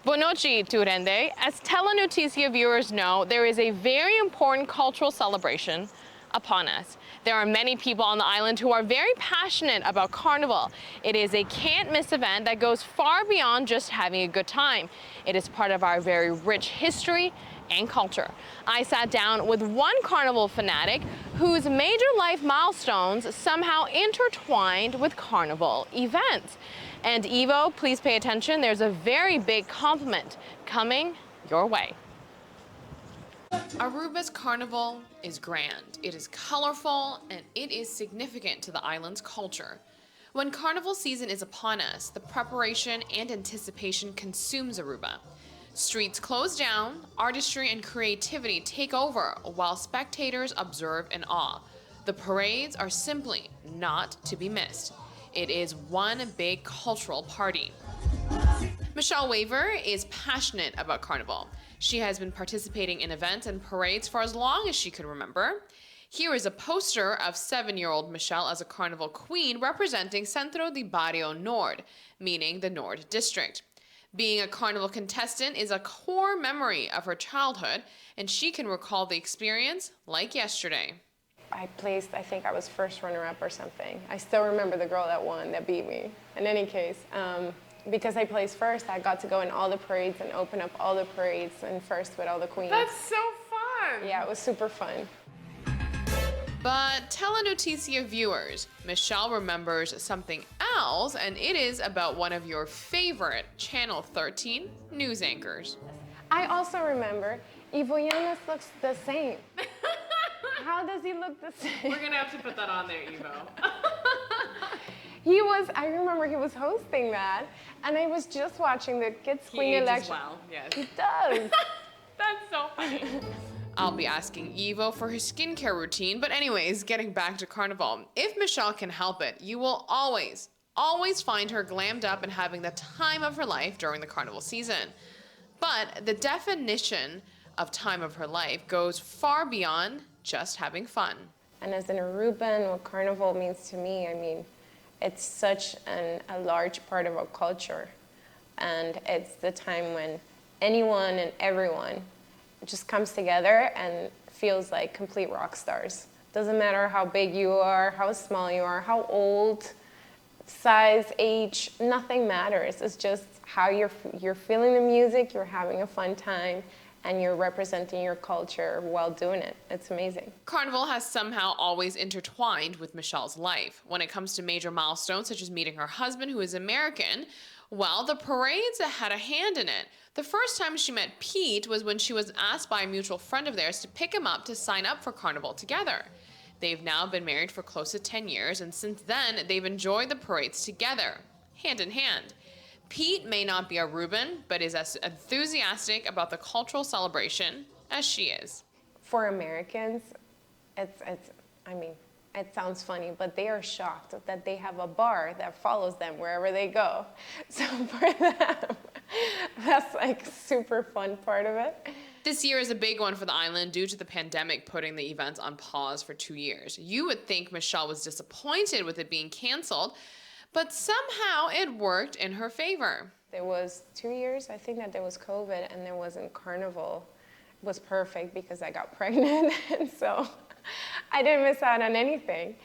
Buonanotte, Durante. As Telenoticia viewers know, there is a very important cultural celebration upon us. There are many people on the island who are very passionate about Carnival. It is a can't-miss event that goes far beyond just having a good time. It is part of our very rich history and culture. I sat down with one Carnival fanatic whose major life milestones somehow intertwined with Carnival events. And Ivo, please pay attention, there's a very big compliment coming your way. Aruba's Carnival is grand, it is colorful, and it is significant to the island's culture. When Carnival season is upon us, the preparation and anticipation consumes Aruba. Streets close down, artistry and creativity take over while spectators observe in awe. The parades are simply not to be missed. It is one big cultural party. Michelle Waver is passionate about Carnival. She has been participating in events and parades for as long as she can remember. Here is a poster of 7-year-old Michelle as a Carnival queen representing Centro di Barrio Nord, meaning the Nord District. Being a Carnival contestant is a core memory of her childhood, and she can recall the experience like yesterday. I placed, I think I was first runner-up or something. I still remember the girl that won, that beat me. In any case, because I placed first, I got to go in all the parades and open up all the parades and first with all the queens. That's so fun! Yeah, it was super fun. But Telenoticia viewers, Michelle remembers something else, and it is about one of your favorite Channel 13 news anchors. I also remember Ivo Llanos looks the same. How does he look the same? We're gonna have to put that on there, Ivo. I remember he was hosting that, and I was just watching the Kids Queen election. Well, yes. He does. That's so funny. I'll be asking Ivo for his skincare routine, but anyways, getting back to Carnival. If Michelle can help it, you will always find her glammed up and having the time of her life during the Carnival season. But the definition of time of her life goes far beyond just having fun. And as an Aruban, what Carnival means to me, I mean, it's such a large part of our culture. And it's the time when anyone and everyone just comes together and feels like complete rock stars. Doesn't matter how big you are, how small you are, how old, size, age, nothing matters. It's just how you're feeling the music, you're having a fun time, and you're representing your culture while doing it. It's amazing. Carnival has somehow always intertwined with Michelle's life. When it comes to major milestones, such as meeting her husband, who is American, well, the parades had a hand in it. The first time she met Pete was when she was asked by a mutual friend of theirs to pick him up to sign up for Carnival together. They've now been married for close to 10 years, and since then, they've enjoyed the parades together, hand in hand. Pete may not be a Aruban, but is as enthusiastic about the cultural celebration as she is. For Americans, I mean, it sounds funny, but they are shocked that they have a bar that follows them wherever they go. So for them, that's like super fun part of it. This year is a big one for the island due to the pandemic putting the events on pause for 2 years. You would think Michelle was disappointed with it being canceled, but somehow it worked in her favor. There was 2 years, I think, that there was COVID and there wasn't Carnival. It was perfect because I got pregnant, and so I didn't miss out on anything.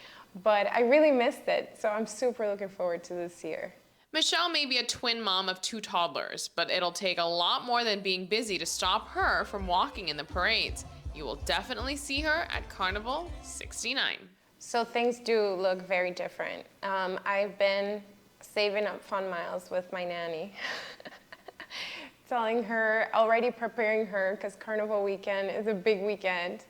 But I really missed it, so I'm super looking forward to this year. Michelle may be a twin mom of 2 toddlers, but it'll take a lot more than being busy to stop her from walking in the parades. You will definitely see her at Carnival 69. So things do look very different. I've been saving up fun miles with my nanny, telling her, already preparing her, because Carnival weekend is a big weekend.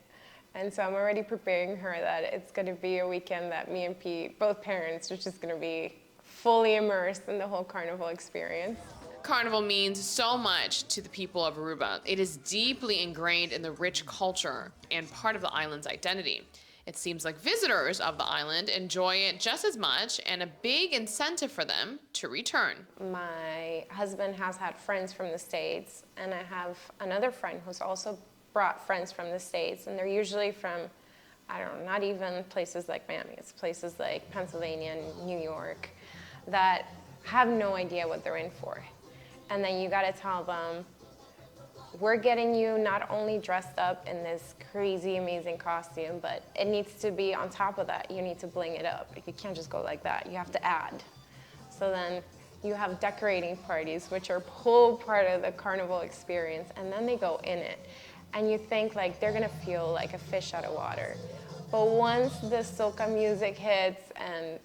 And so I'm already preparing her that it's going to be a weekend that me and Pete, both parents, are just going to be fully immersed in the whole Carnival experience. Carnival means so much to the people of Aruba. It is deeply ingrained in the rich culture and part of the island's identity. It seems like visitors of the island enjoy it just as much and a big incentive for them to return. My husband has had friends from the States, and I have another friend who's also brought friends from the States, and they're usually from, I don't know, not even places like Miami. It's places like Pennsylvania and New York that have no idea what they're in for. And then you gotta tell them, we're getting you not only dressed up in this crazy, amazing costume, but it needs to be on top of that. You need to bling it up. You can't just go like that. You have to add. So then you have decorating parties, which are whole part of the carnival experience, and then they go in it. And you think like they're gonna feel like a fish out of water. But once the soca music hits and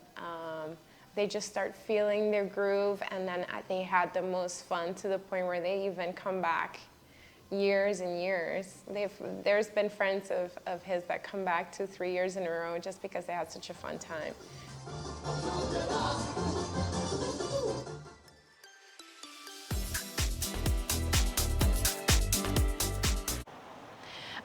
they just start feeling their groove, and then they had the most fun to the point where they even come back years and years. There's been friends of his that come back 2-3 years in a row just because they had such a fun time.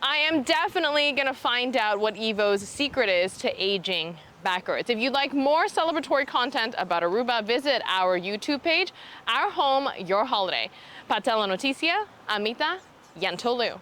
I am definitely gonna find out what Ivo's secret is to aging backwards. If you'd like more celebratory content about Aruba, visit our YouTube page, Our Home, Your Holiday. Para Telenoticia, Amita, Yentl Lieuw.